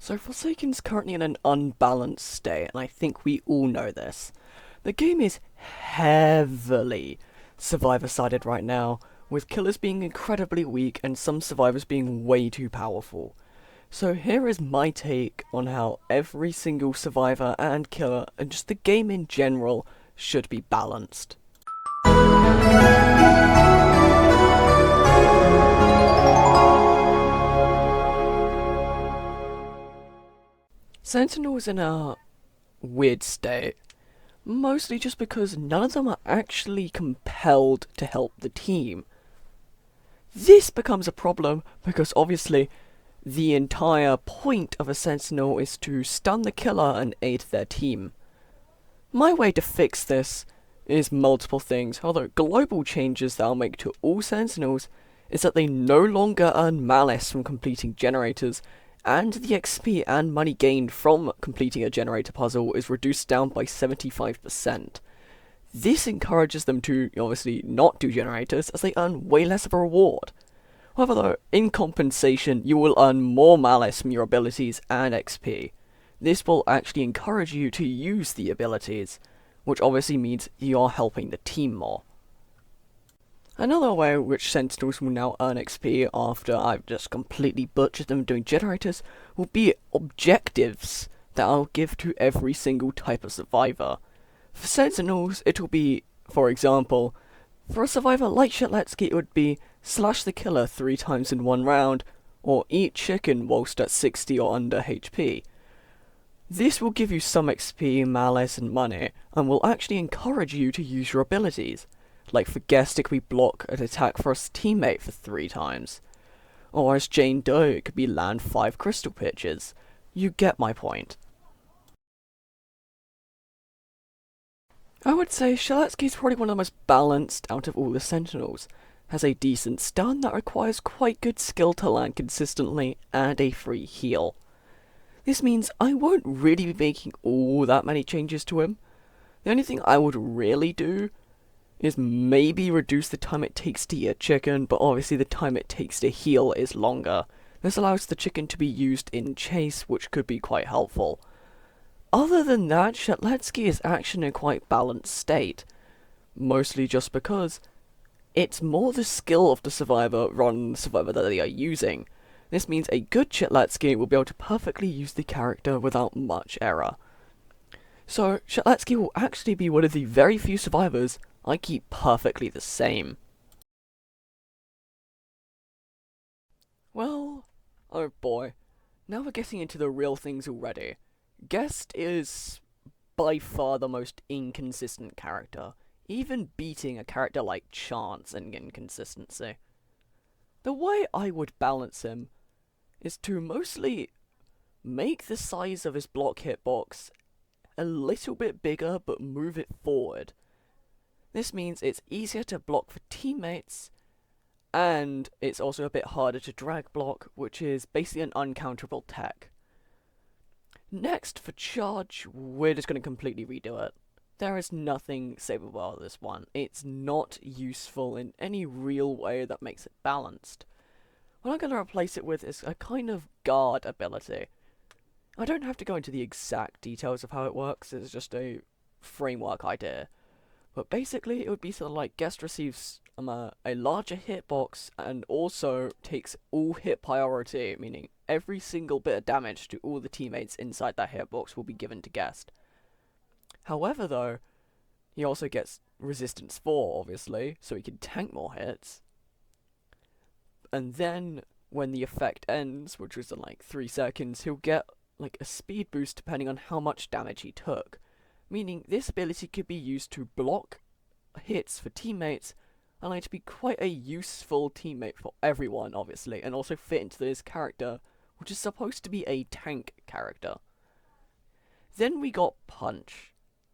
So Forsaken's currently in an unbalanced state, and I think we all know this. The game is heavily survivor-sided right now, with killers being incredibly weak and some survivors being way too powerful. So here is my take on how every single survivor and killer, and just the game in general, should be balanced. Sentinels in a weird state, mostly just because none of them are actually compelled to help the team. This becomes a problem because obviously the entire point of a Sentinel is to stun the killer and aid their team. My way to fix this is multiple things, although global changes that I'll make to all Sentinels is that they no longer earn malice from completing generators, and the XP and money gained from completing a generator puzzle is reduced down by 75%. This encourages them to obviously not do generators, as they earn way less of a reward. However though, in compensation, you will earn more malice from your abilities and XP. This will actually encourage you to use the abilities, which obviously means you are helping the team more. Another way which Sentinels will now earn XP after I've just completely butchered them doing generators will be objectives that I'll give to every single type of survivor. For Sentinels, it will be, for example, for a survivor like Shedletsky, it would be slash the killer 3 times in 1 round, or eat chicken whilst at 60 or under HP. This will give you some XP, malice, and money, and will actually encourage you to use your abilities. Like for Guest, it could be block an attack for a teammate for 3 times. Or as Jane Doe, it could be land 5 crystal pitches. You get my point. I would say Shedletsky is probably one of the most balanced out of all the Sentinels. Has a decent stun that requires quite good skill to land consistently, and a free heal. This means I won't really be making all that many changes to him. The only thing I would really do is maybe reduce the time it takes to eat a chicken, but obviously the time it takes to heal is longer. This allows the chicken to be used in chase, which could be quite helpful. Other than that, Shedletsky is actually in a quite balanced state, mostly just because it's more the skill of the survivor rather than the survivor that they are using. This means a good Shedletsky will be able to perfectly use the character without much error. So, Shedletsky will actually be one of the very few survivors I keep perfectly the same. Well, oh boy, now we're getting into the real things already. Guest is by far the most inconsistent character, even beating a character like Chance in inconsistency. The way I would balance him is to mostly make the size of his block hitbox a little bit bigger but move it forward. This means it's easier to block for teammates, and it's also a bit harder to drag block, which is basically an uncounterable tech. Next, for charge, we're just going to completely redo it. There is nothing savable about this one. It's not useful in any real way that makes it balanced. What I'm going to replace it with is a kind of guard ability. I don't have to go into the exact details of how it works, it's just a framework idea. But basically, it would be something like Guest receives a larger hitbox and also takes all hit priority, meaning every single bit of damage to all the teammates inside that hitbox will be given to Guest. However, though, he also gets resistance 4, obviously, so he can tank more hits. And then, when the effect ends, which was in like 3 seconds, he'll get like a speed boost depending on how much damage he took. Meaning this ability could be used to block hits for teammates, allowing it to be quite a useful teammate for everyone, obviously, and also fit into this character, which is supposed to be a tank character. Then we got Punch.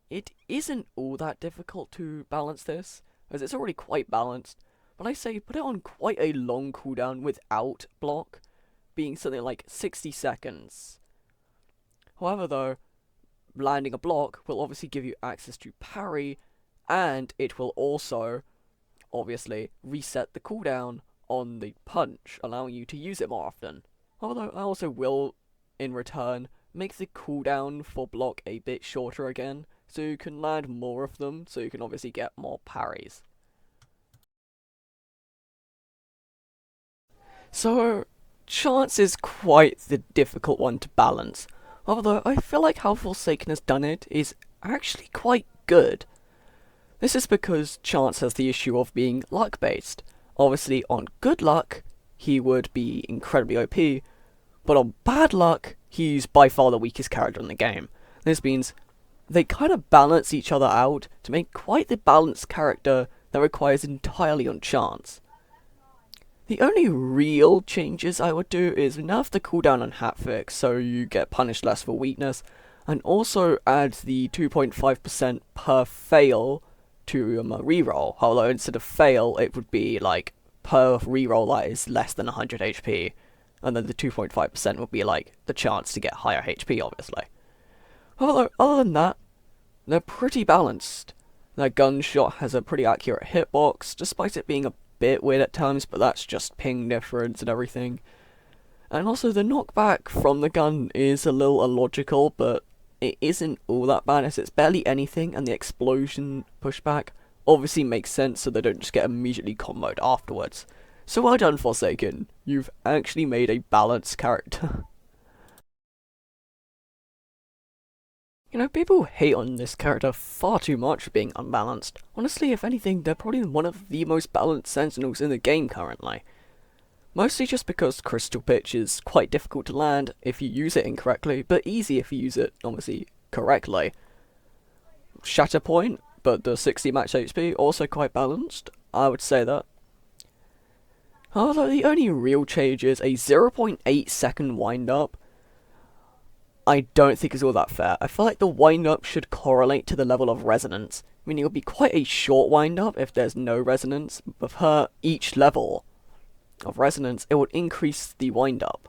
It isn't all that difficult to balance this, as it's already quite balanced, but I say put it on quite a long cooldown without block, being something like 60 seconds. However though, landing a block will obviously give you access to parry, and it will also, obviously, reset the cooldown on the punch, allowing you to use it more often. Although I also will in return, make the cooldown for block a bit shorter again, so you can land more of them, so you can obviously get more parries. So, Chance is quite the difficult one to balance, although I feel like how Forsaken has done it is actually quite good. This is because Chance has the issue of being luck based. Obviously on good luck, he would be incredibly OP, but on bad luck, he's by far the weakest character in the game. This means they kind of balance each other out to make quite the balanced character that requires entirely on chance. The only real changes I would do is nerf the cooldown on Hatfix so you get punished less for weakness, and also add the 2.5% per fail to a reroll, although instead of fail it would be like per reroll that is less than 100 HP, and then the 2.5% would be like the chance to get higher HP obviously. Although other than that, they're pretty balanced. Their gunshot has a pretty accurate hitbox, despite it being a bit weird at times, but that's just ping difference and everything. And also the knockback from the gun is a little illogical, but it isn't all that bad as it's barely anything, and the explosion pushback obviously makes sense so they don't just get immediately comboed afterwards. So well done, Forsaken. You've actually made a balanced character. You know, people hate on this character far too much for being unbalanced. Honestly, if anything, they're probably one of the most balanced Sentinels in the game currently. Mostly just because Crystal Pitch is quite difficult to land if you use it incorrectly, but easy if you use it, obviously, correctly. Shatterpoint, but the 60 max HP, also quite balanced, I would say that. Although the only real change is a 0.8 second wind up. I don't think is all that fair. I feel like the wind-up should correlate to the level of resonance, meaning it would be quite a short wind-up if there's no resonance, but per each level of resonance, it would increase the wind-up.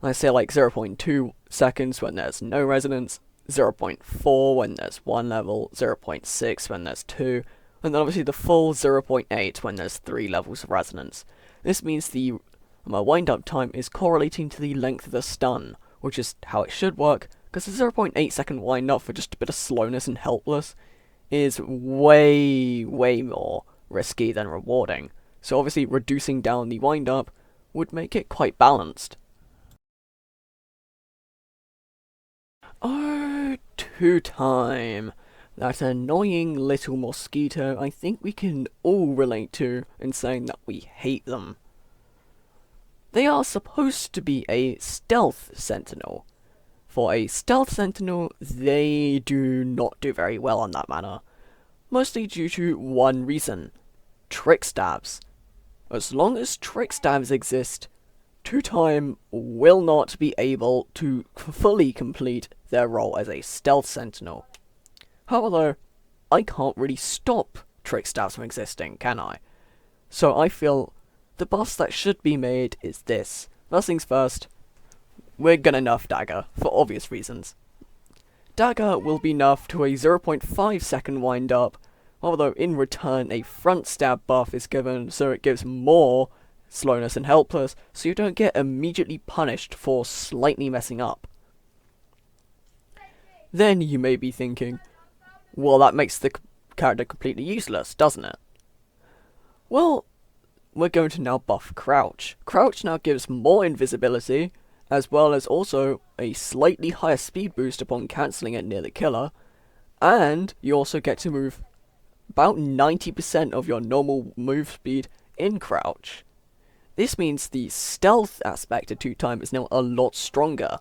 I say like 0.2 seconds when there's no resonance, 0.4 when there's one level, 0.6 when there's two, and then obviously the full 0.8 when there's 3 levels of resonance. This means the wind-up time is correlating to the length of the stun, which is how it should work, because the 0.8 second wind up for just a bit of slowness and helpless is way more risky than rewarding. So obviously reducing down the wind up would make it quite balanced. Oh, 2-time. That annoying little mosquito I think we can all relate to in saying that we hate them. They are supposed to be a stealth sentinel. For a stealth sentinel, they do not do very well on that manner. Mostly due to one reason: trick stabs. As long as trick stabs exist, 2-time will not be able to fully complete their role as a stealth sentinel. However, I can't really stop trick stabs from existing, can I? So I feel the buffs that should be made is this. First things first, we're gonna nerf Dagger, for obvious reasons. Dagger will be nerfed to a 0.5 second wind up, although in return a front stab buff is given, so it gives more slowness and helpless, so you don't get immediately punished for slightly messing up. Then you may be thinking, well, that makes the character completely useless, doesn't it? Well, we're going to now buff Crouch. Crouch now gives more invisibility, as well as also a slightly higher speed boost upon cancelling it near the killer, and you also get to move about 90% of your normal move speed in Crouch. This means the stealth aspect of 2-time is now a lot stronger.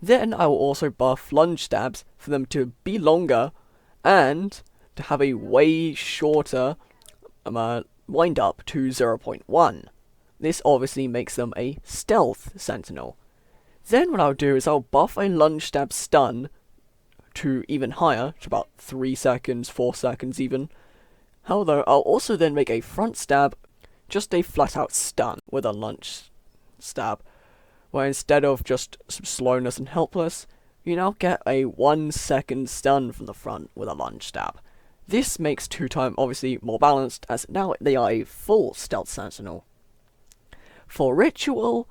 Then I will also buff lunge stabs for them to be longer, and to have a way shorter wind up to 0.1. This obviously makes them a stealth sentinel. Then what I'll do is I'll buff a lunge stab stun to even higher, to about 3 seconds, 4 seconds even. However, I'll also then make a front stab just a flat out stun with a lunge stab, where instead of just some slowness and helpless, you now get a 1 second stun from the front with a lunge stab. This makes 2-time obviously more balanced, as now they are a full stealth sentinel. For Ritual,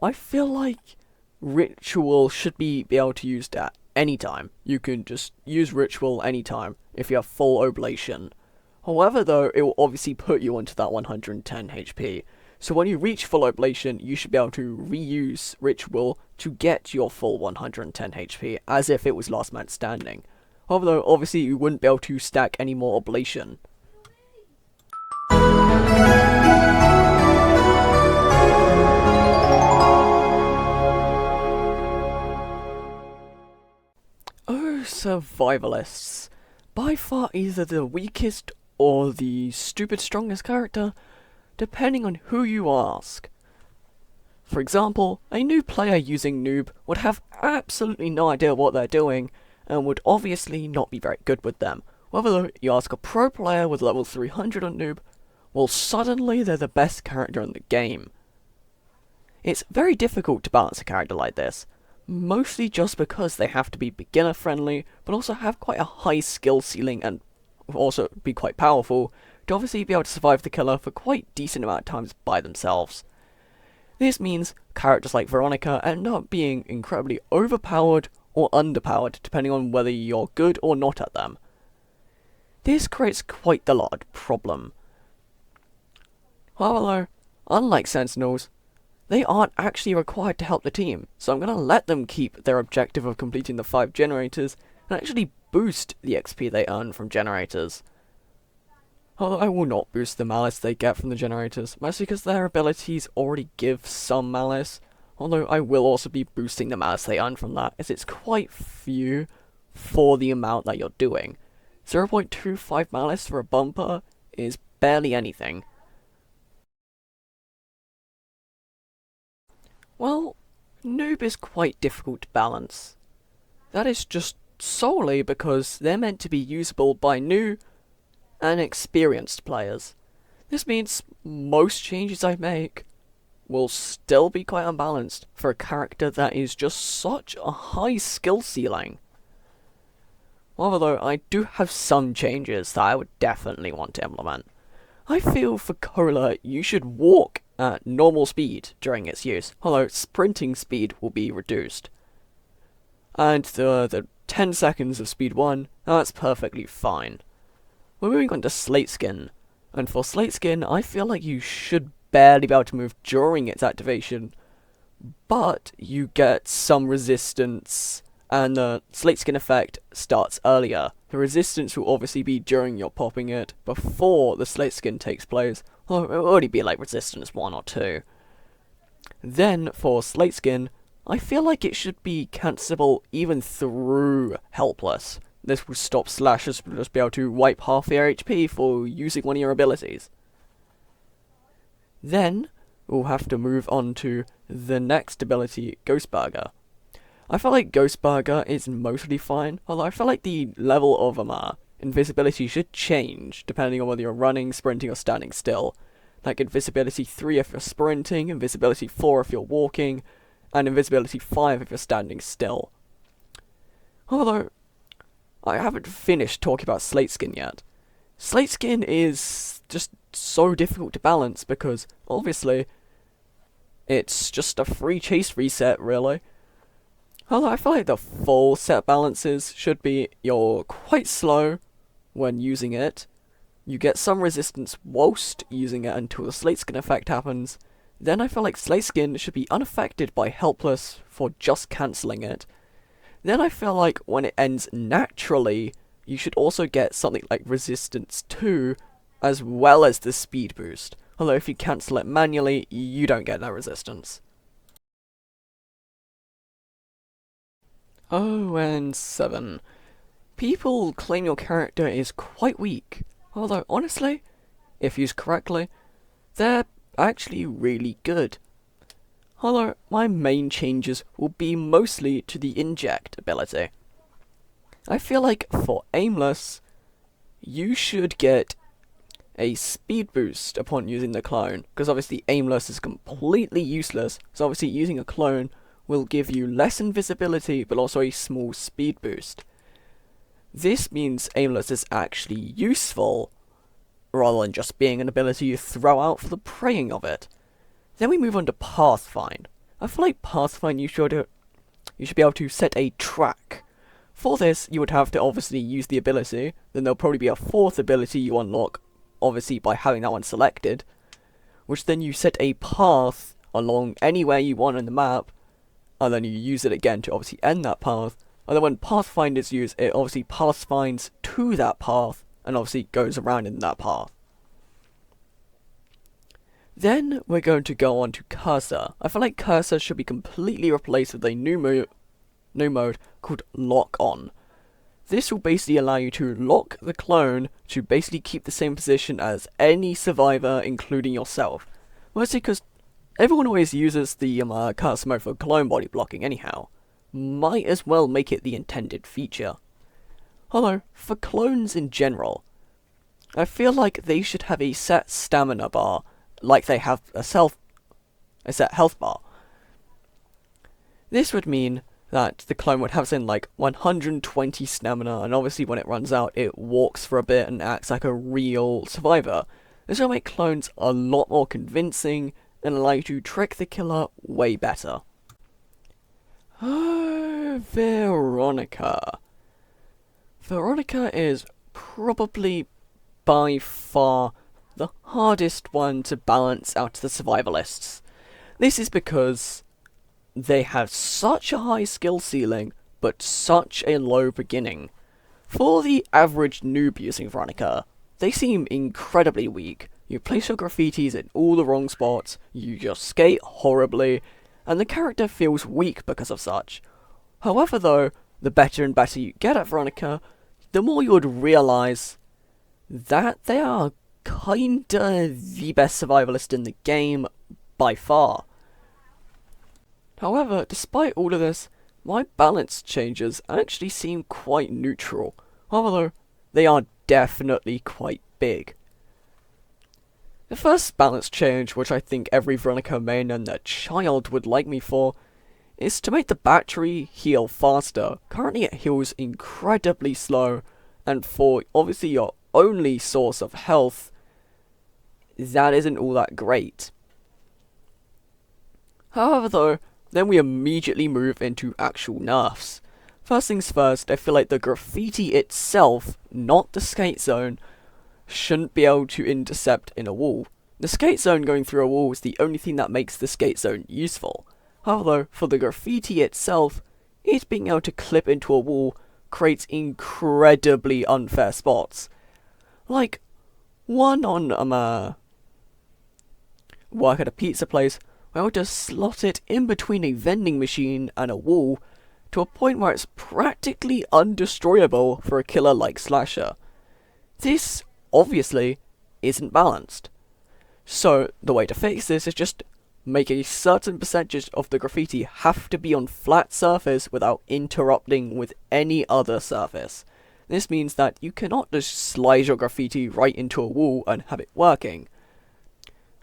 I feel like Ritual should be able to use at any time. You can just use Ritual anytime if you have full oblation. However though, it will obviously put you onto that 110 HP. So when you reach full oblation, you should be able to reuse Ritual to get your full 110 HP, as if it was last man standing. However though, obviously you wouldn't be able to stack any more oblation. Oh, Survivalists. By far either the weakest or the stupid strongest character, depending on who you ask. For example, a new player using Noob would have absolutely no idea what they're doing, and would obviously not be very good with them. Whether you ask a pro player with level 300 on Noob, well suddenly they're the best character in the game. It's very difficult to balance a character like this, mostly just because they have to be beginner friendly, but also have quite a high skill ceiling and also be quite powerful, to obviously be able to survive the killer for quite decent amount of times by themselves. This means characters like Veeronica end up being incredibly overpowered or underpowered, depending on whether you're good or not at them. This creates quite the large problem. However, unlike Sentinels, they aren't actually required to help the team, so I'm going to let them keep their objective of completing the 5 generators, and actually boost the XP they earn from generators. Although I will not boost the malice they get from the generators, mostly because their abilities already give some malice, although I will also be boosting the malice they earn from that, as it's quite few for the amount that you're doing. 0.25 malice for a bumper is barely anything. Well, Noob is quite difficult to balance. That is just solely because they're meant to be usable by new and experienced players. This means most changes I make will still be quite unbalanced for a character that is just such a high skill ceiling. Although I do have some changes that I would definitely want to implement. I feel for Cola you should walk at normal speed during its use, although sprinting speed will be reduced. And the 10 seconds of speed 1, that's perfectly fine. We're moving on to Slate Skin, and for Slate Skin I feel like you should barely be able to move during its activation, but you get some resistance, and the Slate Skin effect starts earlier. The resistance will obviously be during you're popping it, before the Slate Skin takes place, or it will already be like resistance 1 or 2. Then, for Slate Skin, I feel like it should be cancelable even through Helpless. This will stop slashers from just be able to wipe half their HP for using one of your abilities. Then, we'll have to move on to the next ability, Ghost Burger. I feel like Ghost Burger is mostly fine, although I feel like the level of invisibility should change depending on whether you're running, sprinting, or standing still. Like invisibility 3 if you're sprinting, invisibility 4 if you're walking, and invisibility 5 if you're standing still. Although, I haven't finished talking about Slate Skin yet. Slate Skin is just so difficult to balance because, obviously, it's just a free chase reset, really. Although I feel like the full set balances should be you're quite slow when using it, you get some resistance whilst using it until the Slate Skin effect happens, then I feel like Slate Skin should be unaffected by Helpless for just cancelling it. Then I feel like when it ends naturally, you should also get something like Resistance 2, as well as the speed boost. Although if you cancel it manually, you don't get that resistance. Oh, and 7. People claim your character is quite weak, although honestly, if used correctly, they're actually really good. Although my main changes will be mostly to the inject ability. I feel like for Aimless, you should get a speed boost upon using the clone, because obviously Aimless is completely useless, so obviously using a clone will give you less invisibility but also a small speed boost. This means Aimless is actually useful, rather than just being an ability you throw out for the praying of it. Then we move on to Pathfind. I feel like Pathfind you should be able to set a track. For this, you would have to obviously use the ability, then there'll probably be a fourth ability you unlock, obviously by having that one selected, which then you set a path along anywhere you want on the map, and then you use it again to obviously end that path, and then when Pathfind is used, it obviously pathfinds to that path, and obviously goes around in that path. Then we're going to go on to Cursor. I feel like Cursor should be completely replaced with a new mode called Lock On. This will basically allow you to lock the clone to basically keep the same position as any survivor, including yourself. Mostly because everyone always uses the Cursor mode for clone body blocking anyhow. Might as well make it the intended feature. Although, for clones in general, I feel like they should have a set stamina bar, like they have a set health bar. This would mean that the clone would have something like 120 stamina, and obviously when it runs out, it walks for a bit and acts like a real survivor. This will make clones a lot more convincing and allow you to trick the killer way better. Veeronica. Veeronica is probably by far the hardest one to balance out to the survivalists. This is because they have such a high skill ceiling, but such a low beginning. For the average noob using Veeronica, they seem incredibly weak. You place your graffitis in all the wrong spots, you just skate horribly, and the character feels weak because of such. However though, the better and better you get at Veeronica, the more you would realise that they are kinda the best survivalist in the game by far. However, despite all of this, my balance changes actually seem quite neutral, although they are definitely quite big. The first balance change, which I think every Veeronica main and their child would like me for, is to make the battery heal faster. Currently it heals incredibly slow, and for obviously your only source of health, that isn't all that great. However though, then we immediately move into actual nerfs. First things first, I feel like the graffiti itself, not the skate zone, shouldn't be able to intercept in a wall. The skate zone going through a wall is the only thing that makes the skate zone useful. However, for the graffiti itself, it being able to clip into a wall creates incredibly unfair spots. Like, one on work at a pizza place, where I would just slot it in between a vending machine and a wall to a point where it's practically undestroyable for a killer like Slasher. This, obviously, isn't balanced. So, the way to fix this is just make a certain percentage of the graffiti have to be on flat surface without interrupting with any other surface. This means that you cannot just slide your graffiti right into a wall and have it working.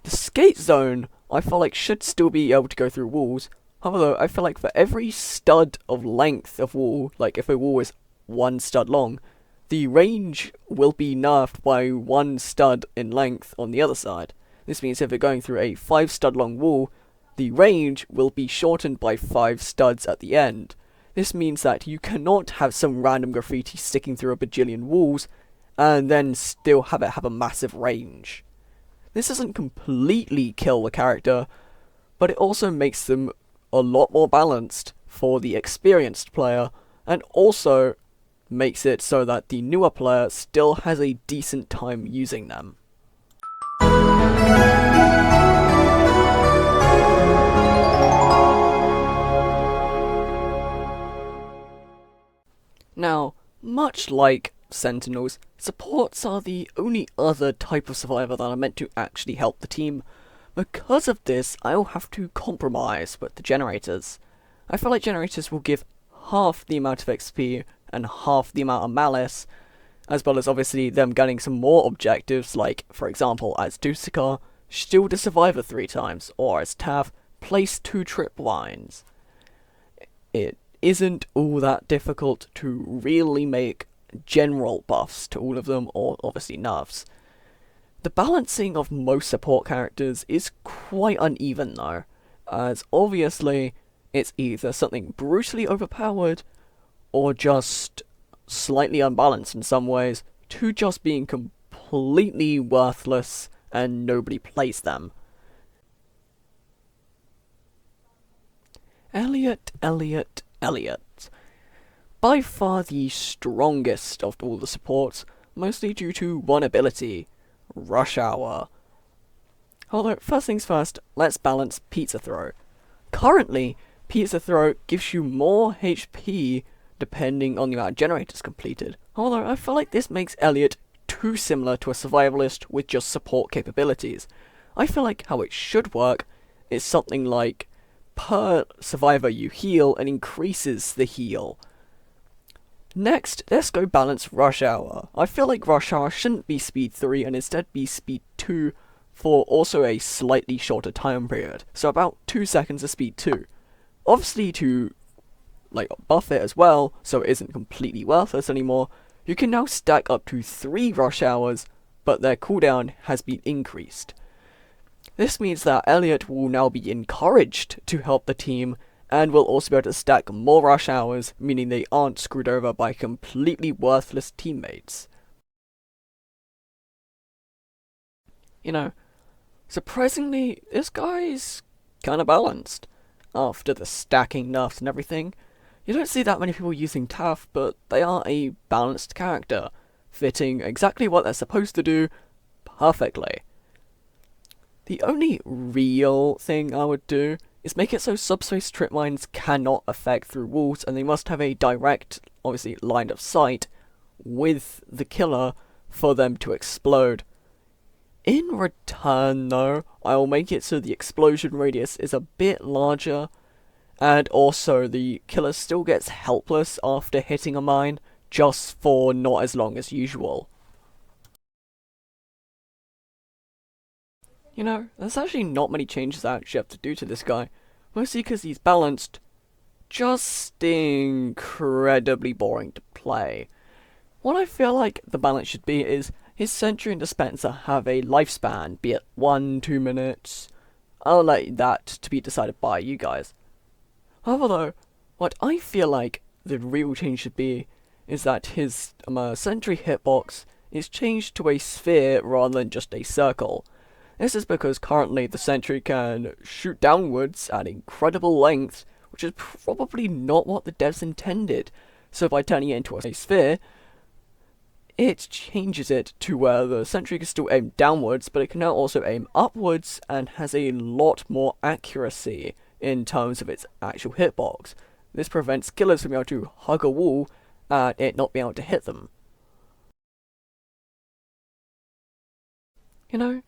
The skate zone, I feel like, should still be able to go through walls. However, I feel like for every stud of length of wall, like if a wall is 1 stud long, the range will be nerfed by 1 stud in length on the other side. This means if you're going through a 5 stud long wall, the range will be shortened by 5 studs at the end. This means that you cannot have some random graffiti sticking through a bajillion walls, and then still have it have a massive range. This doesn't completely kill the character, but it also makes them a lot more balanced for the experienced player, and also makes it so that the newer player still has a decent time using them. Now, much like Sentinels, supports are the only other type of survivor that are meant to actually help the team. Because of this, I'll have to compromise with the generators. I feel like generators will give half the amount of XP and half the amount of malice, as well as obviously them getting some more objectives, like, for example, as Dusekkar, shield a survivor 3 times, or as Taph, place 2 tripwines. It isn't all that difficult to really make general buffs to all of them, or obviously nerfs. The balancing of most support characters is quite uneven though. as obviously it's either something brutally overpowered or just slightly unbalanced in some ways, to just being completely worthless and nobody plays them. Elliot. By far the strongest of all the supports, mostly due to one ability, Rush Hour. Although, first things first, let's balance Pizza Throw. Currently, Pizza Throw gives you more HP depending on the amount of generators completed. Although, I feel like this makes Elliot too similar to a survivalist with just support capabilities. I feel like how it should work is something like, per survivor you heal, and increases the heal. Next, let's go balance Rush Hour. I feel like Rush Hour shouldn't be speed 3 and instead be speed 2 for also a slightly shorter time period. So about 2 seconds of speed 2. Obviously to buff it as well, so it isn't completely worthless anymore, you can now stack up to 3 Rush Hours, but their cooldown has been increased. This means that Elliot will now be encouraged to help the team, and will also be able to stack more Rush Hours, meaning they aren't screwed over by completely worthless teammates. You know, surprisingly, this guy's kinda balanced. After the stacking nerfs and everything, you don't see that many people using Taph, but they are a balanced character, fitting exactly what they're supposed to do perfectly. The only real thing I would do is make it so subspace trip mines cannot affect through walls, and they must have a direct, obviously, line of sight with the killer for them to explode. In return, though, I will make it so the explosion radius is a bit larger, and also the killer still gets helpless after hitting a mine, just for not as long as usual. You know, there's actually not many changes I actually have to do to this guy, mostly because he's balanced, just incredibly boring to play. What I feel like the balance should be is his Sentry and Dispenser have a lifespan, be it 1-2 minutes. I'll let that to be decided by you guys. However though, what I feel like the real change should be is that his Sentry hitbox is changed to a sphere rather than just a circle. This is because currently the Sentry can shoot downwards at incredible lengths, which is probably not what the devs intended. So by turning it into a sphere, it changes it to where the Sentry can still aim downwards, but it can now also aim upwards and has a lot more accuracy in terms of its actual hitbox. This prevents killers from being able to hug a wall and it not being able to hit them. You know,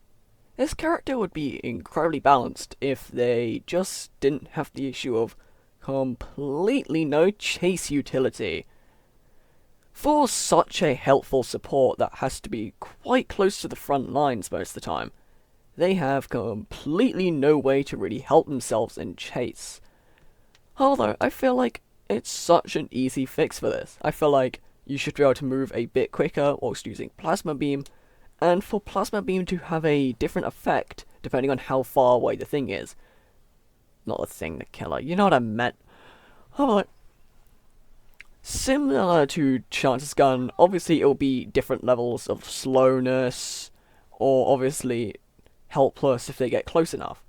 this character would be incredibly balanced if they just didn't have the issue of completely no chase utility. For such a helpful support that has to be quite close to the front lines most of the time, they have completely no way to really help themselves in chase. Although, I feel like it's such an easy fix for this. I feel like you should be able to move a bit quicker whilst using Plasma Beam, and for Plasma Beam to have a different effect depending on how far away the thing is. Not the thing, the killer, you know what I meant. Alright. Similar to Chance's gun, obviously it will be different levels of slowness, or obviously helpless if they get close enough.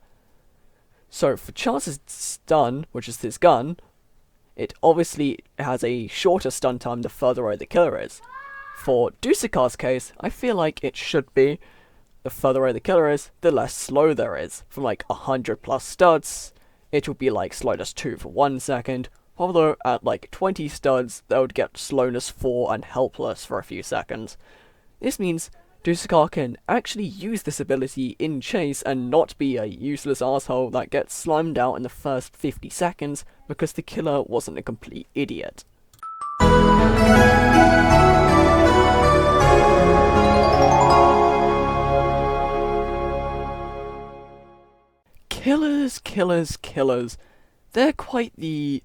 So for Chance's stun, which is his gun, it obviously has a shorter stun time the further away the killer is. For Dusekkar's case, I feel like it should be the further away the killer is, the less slow there is. From like 100 plus studs, it would be like slowness 2 for 1 second, although at like 20 studs, they would get slowness 4 and helpless for a few seconds. This means Dusekkar can actually use this ability in chase and not be a useless asshole that gets slimed out in the first 50 seconds because the killer wasn't a complete idiot. Killers. They're quite the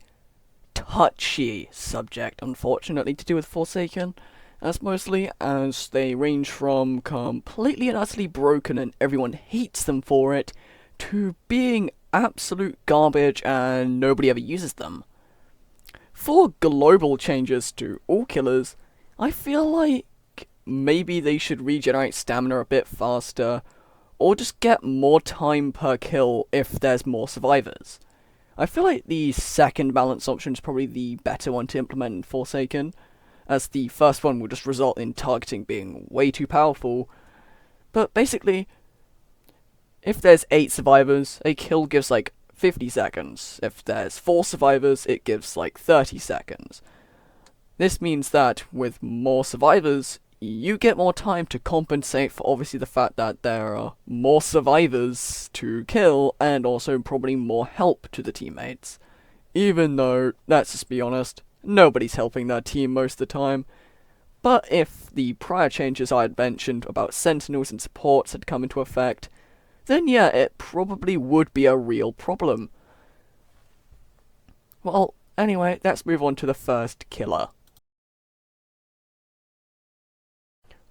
touchy subject, unfortunately, to do with Forsaken, as mostly as they range from completely and utterly broken and everyone hates them for it, to being absolute garbage and nobody ever uses them. For global changes to all killers, I feel like maybe they should regenerate stamina a bit faster, or just get more time per kill if there's more survivors. I feel like the second balance option is probably the better one to implement in Forsaken, as the first one will just result in targeting being way too powerful. But basically, if there's 8 survivors, a kill gives like 50 seconds. If there's 4 survivors, it gives like 30 seconds. This means that with more survivors, you get more time to compensate for obviously the fact that there are more survivors to kill and also probably more help to the teammates. Even though, let's just be honest, nobody's helping their team most of the time. But if the prior changes I had mentioned about Sentinels and supports had come into effect, then yeah, it probably would be a real problem. Well, anyway, let's move on to the first killer.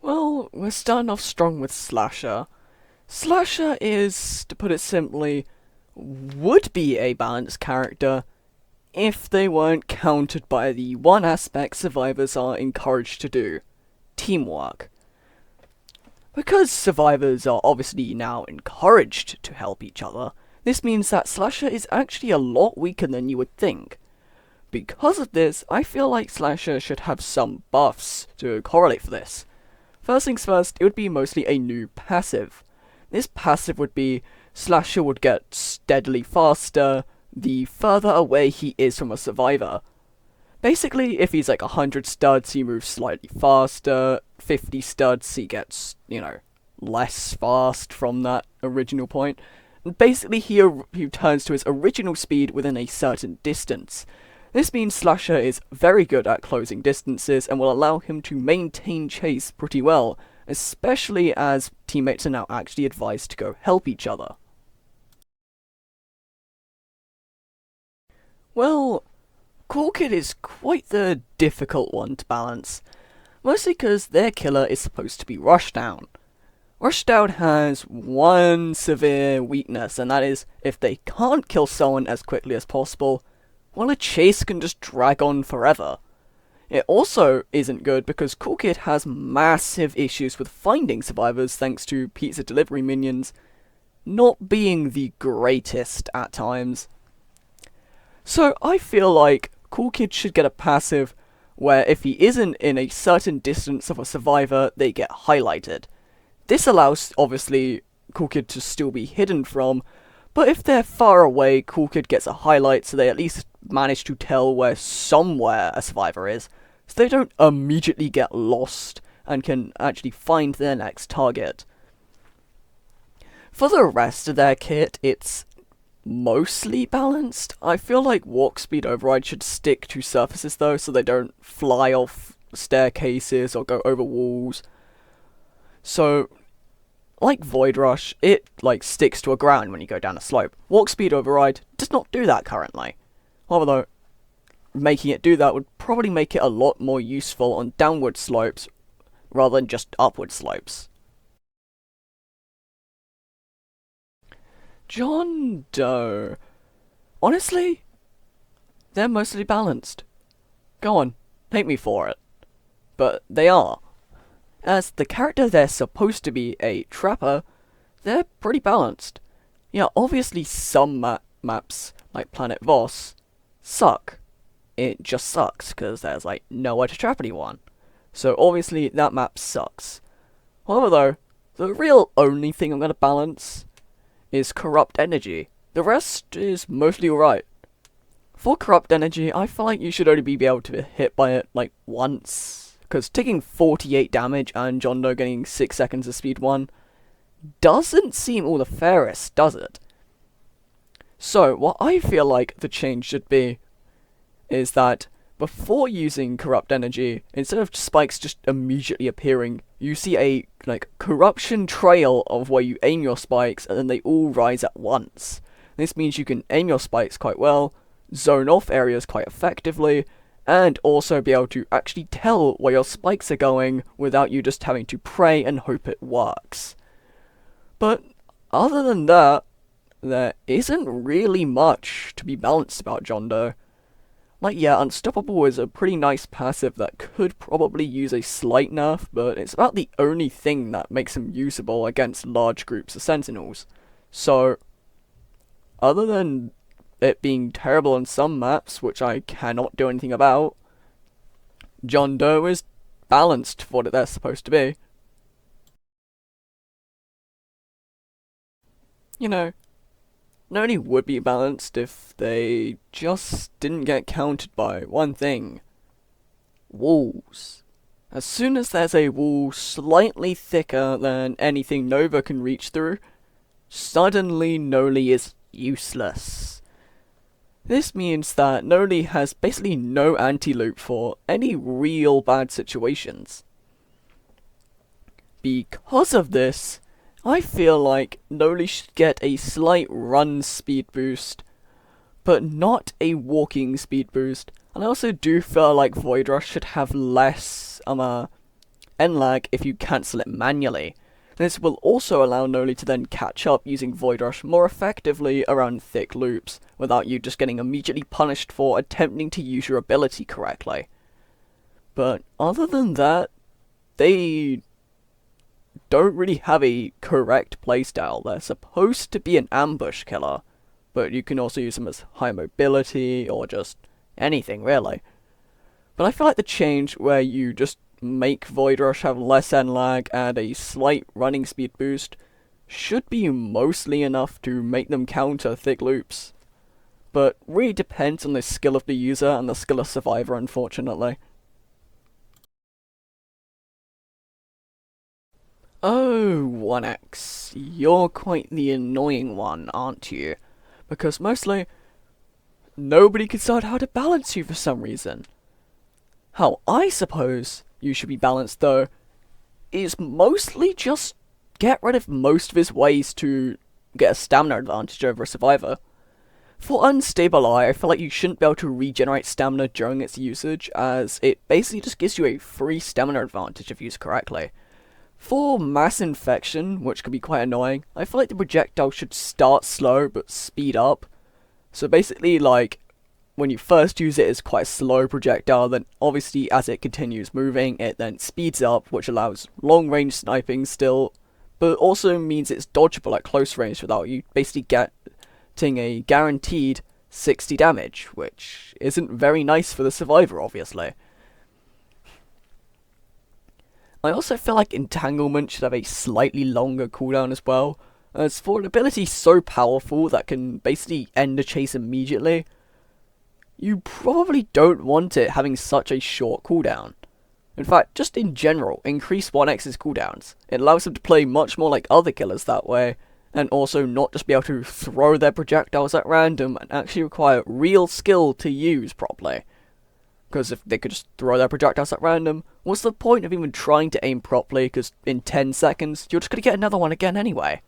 Well, we're starting off strong with Slasher. Slasher is, to put it simply, would be a balanced character if they weren't countered by the one aspect survivors are encouraged to do: teamwork. Because survivors are obviously now encouraged to help each other, this means that Slasher is actually a lot weaker than you would think. Because of this, I feel like Slasher should have some buffs to correlate for this. First things first, it would be mostly a new passive. This passive would be Slasher would get steadily faster the further away he is from a survivor. Basically, if he's like 100 studs, he moves slightly faster. 50 studs, he gets, less fast from that original point. And basically, he returns to his original speed within a certain distance. This means Slasher is very good at closing distances and will allow him to maintain chase pretty well, especially as teammates are now actually advised to go help each other. Well, Cool Kid is quite the difficult one to balance, mostly because their killer is supposed to be Rushdown. Rushdown has one severe weakness, and that is if they can't kill someone as quickly as possible, well, a chase can just drag on forever. It also isn't good because Cool Kid has massive issues with finding survivors thanks to pizza delivery minions not being the greatest at times. So I feel like Cool Kid should get a passive where if he isn't in a certain distance of a survivor, they get highlighted. This allows, obviously, Cool Kid to still be hidden from, but if they're far away, Cool Kid gets a highlight so they at least manage to tell where somewhere a survivor is, so they don't immediately get lost and can actually find their next target. For the rest of their kit, it's mostly balanced. I feel like Walk Speed Override should stick to surfaces though, so they don't fly off staircases or go over walls. So, like Void Rush, it sticks to a ground when you go down a slope. Walk Speed Override does not do that currently. Although, making it do that would probably make it a lot more useful on downward slopes rather than just upward slopes. John Doe. Honestly, they're mostly balanced. Go on, take me for it. But they are. As the character they're supposed to be a trapper, they're pretty balanced. Yeah, obviously some maps, like Planet Voss, suck. It just sucks, because there's nowhere to trap anyone. So obviously that map sucks. However though, the real only thing I'm going to balance is Corrupt Energy. The rest is mostly alright. For Corrupt Energy, I feel like you should only be able to be hit by it once, because taking 48 damage and John Doe getting 6 seconds of speed 1 doesn't seem all the fairest, does it? So, what I feel like the change should be is that before using Corrupt Energy, instead of spikes just immediately appearing, you see a corruption trail of where you aim your spikes and then they all rise at once. This means you can aim your spikes quite well, zone off areas quite effectively, and also be able to actually tell where your spikes are going without you just having to pray and hope it works. But other than that, there isn't really much to be balanced about John Doe. Like, yeah, Unstoppable is a pretty nice passive that could probably use a slight nerf, but it's about the only thing that makes him usable against large groups of Sentinels. So, other than it being terrible on some maps, which I cannot do anything about, John Doe is balanced for what they're supposed to be. You know, Noli would be balanced if they just didn't get countered by one thing. Walls. As soon as there's a wall slightly thicker than anything Nova can reach through, suddenly Noli is useless. This means that Noli has basically no anti-loop for any real bad situations. Because of this, I feel like Noli should get a slight run speed boost, but not a walking speed boost. And I also do feel like Void Rush should have less end lag if you cancel it manually. This will also allow Noli to then catch up using Void Rush more effectively around thick loops, without you just getting immediately punished for attempting to use your ability correctly. But other than that, they don't really have a correct playstyle. They're supposed to be an ambush killer, but you can also use them as high mobility or just anything really. But I feel like the change where you just make Void Rush have less end lag and a slight running speed boost should be mostly enough to make them counter thick loops. But really depends on the skill of the user and the skill of Survivor, unfortunately. Oh, 1x, you're quite the annoying one, aren't you? Because mostly, nobody can decide how to balance you for some reason. How I suppose you should be balanced, though, is mostly just get rid of most of his ways to get a stamina advantage over a Survivor. For Unstable Eye, I feel like you shouldn't be able to regenerate stamina during its usage, as it basically just gives you a free stamina advantage if used correctly. For Mass Infection, which can be quite annoying, I feel like the projectile should start slow but speed up. So basically, like, when you first use it, it's quite a slow projectile, then obviously as it continues moving, it then speeds up, which allows long range sniping still, but also means it's dodgeable at close range without you basically getting a guaranteed 60 damage, which isn't very nice for the Survivor, obviously. I also feel like Entanglement should have a slightly longer cooldown as well, as for an ability so powerful that can basically end a chase immediately, you probably don't want it having such a short cooldown. In fact, just in general, increase 1x's cooldowns. It allows them to play much more like other killers that way, and also not just be able to throw their projectiles at random and actually require real skill to use properly. Because if they could just throw their projectiles at random, what's the point of even trying to aim properly, because in 10 seconds, you're just going to get another one again anyway.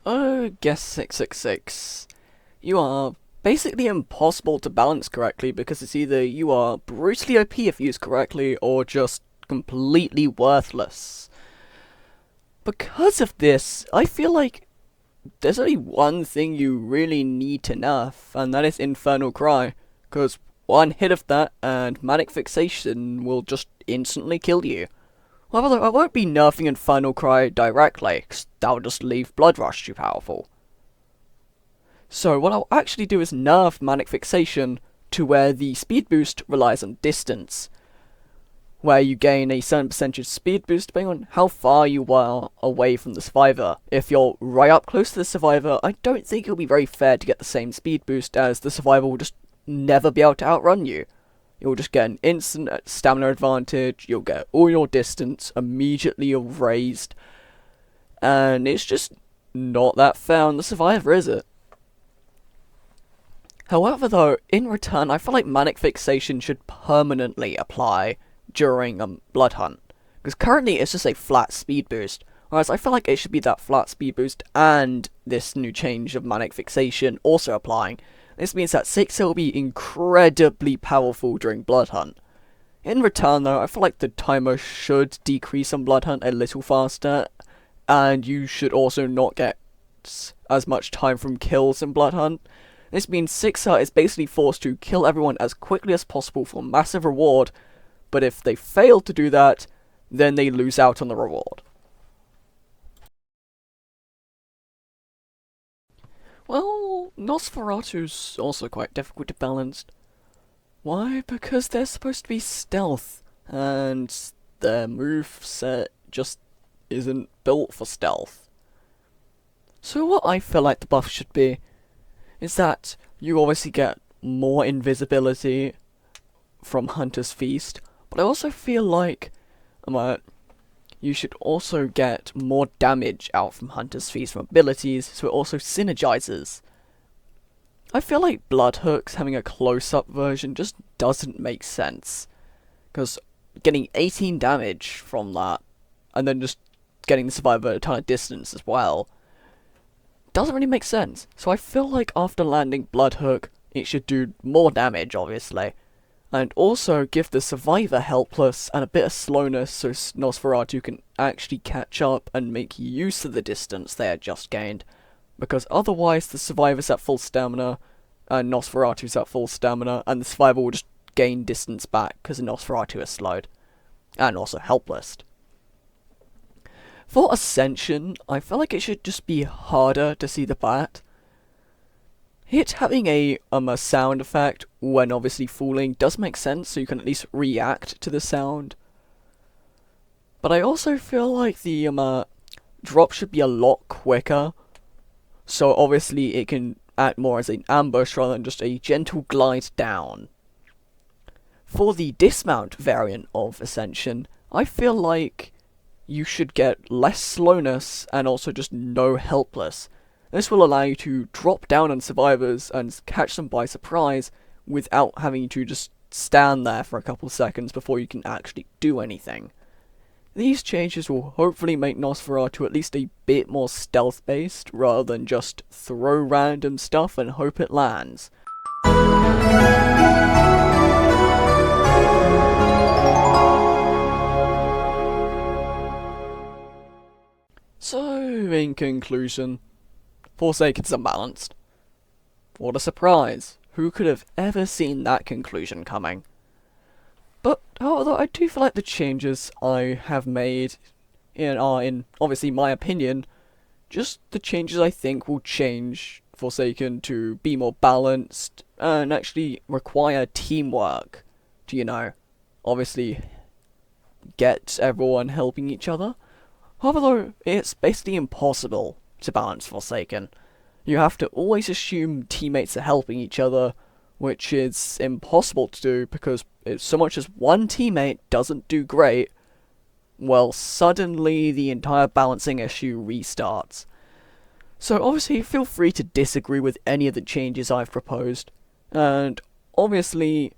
Oh, guess 666. You are basically impossible to balance correctly, because it's either you are brutally OP if used correctly, or just completely worthless. Because of this, I feel like there's only one thing you really need to nerf, and that is Infernal Cry, because one hit of that and Manic Fixation will just instantly kill you. However, I won't be nerfing Infernal Cry directly, because that would just leave Blood Rush too powerful. So what I'll actually do is nerf Manic Fixation to where the speed boost relies on distance, where you gain a certain percentage speed boost depending on how far you are away from the Survivor. If you're right up close to the Survivor, I don't think it'll be very fair to get the same speed boost, as the Survivor will just never be able to outrun you. You'll just get an instant stamina advantage, you'll get all your distance immediately raised, and it's just not that fair on the Survivor, is it? However though, in return, I feel like Manic Fixation should permanently apply during Blood Hunt, because currently it's just a flat speed boost, whereas I feel like it should be that flat speed boost and this new change of Manic Fixation also applying. This means that 6 will be incredibly powerful during Blood Hunt. In return though, I feel like the timer should decrease on Blood Hunt a little faster, and you should also not get as much time from kills in Blood Hunt. This means Sixer is basically forced to kill everyone as quickly as possible for massive reward, but if they fail to do that, then they lose out on the reward. Well, Nosferatu's also quite difficult to balance. Why? Because they're supposed to be stealth, and their moveset just isn't built for stealth. So what I feel like the buff should be is that you obviously get more invisibility from Hunter's Feast, but I also feel like you should also get more damage out from Hunter's Feast from abilities, so it also synergizes. I feel like Bloodhook's having a close-up version just doesn't make sense, because getting 18 damage from that, and then just getting the survivor at a ton of distance as well, doesn't really make sense. So I feel like after landing Bloodhook, it should do more damage, obviously, and also give the survivor helpless and a bit of slowness so Nosferatu can actually catch up and make use of the distance they had just gained, because otherwise the survivor's at full stamina, and Nosferatu's at full stamina, and the survivor will just gain distance back because Nosferatu is slowed, and also helpless. For Ascension, I feel like it should just be harder to see the bat. It having a sound effect when obviously falling does make sense, so you can at least react to the sound. But I also feel like the drop should be a lot quicker, so obviously it can act more as an ambush rather than just a gentle glide down. For the dismount variant of Ascension, I feel like you should get less slowness and also just no helpless. This will allow you to drop down on survivors and catch them by surprise without having to just stand there for a couple seconds before you can actually do anything. These changes will hopefully make Nosferatu at least a bit more stealth based rather than just throw random stuff and hope it lands. So, in conclusion, Forsaken's unbalanced. What a surprise! Who could have ever seen that conclusion coming? But, although I do feel like the changes I have made are, in obviously my opinion, just the changes I think will change Forsaken to be more balanced and actually require teamwork to, obviously get everyone helping each other. However, though, it's basically impossible to balance Forsaken. You have to always assume teammates are helping each other, which is impossible to do because if so much as one teammate doesn't do great, well, suddenly the entire balancing issue restarts. So obviously feel free to disagree with any of the changes I've proposed, and obviously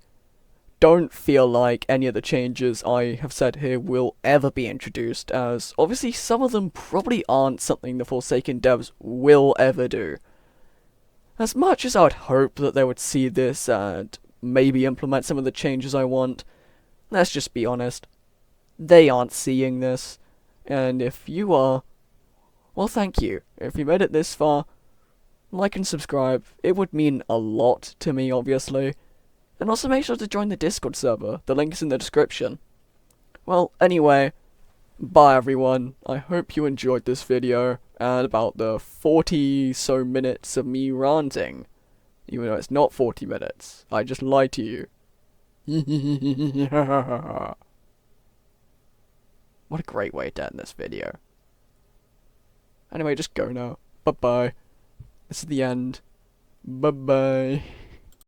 don't feel like any of the changes I have said here will ever be introduced, as obviously some of them probably aren't something the Forsaken devs will ever do. As much as I would hope that they would see this and maybe implement some of the changes I want, let's just be honest, they aren't seeing this, and if you are, well, thank you. If you made it this far, like and subscribe, it would mean a lot to me, obviously. And also make sure to join the Discord server, the link is in the description. Well, anyway, bye everyone, I hope you enjoyed this video, and about the 40 so minutes of me ranting. Even though it's not 40 minutes, I just lied to you. What a great way to end this video. Anyway, just go now. Bye bye. This is the end. Bye bye.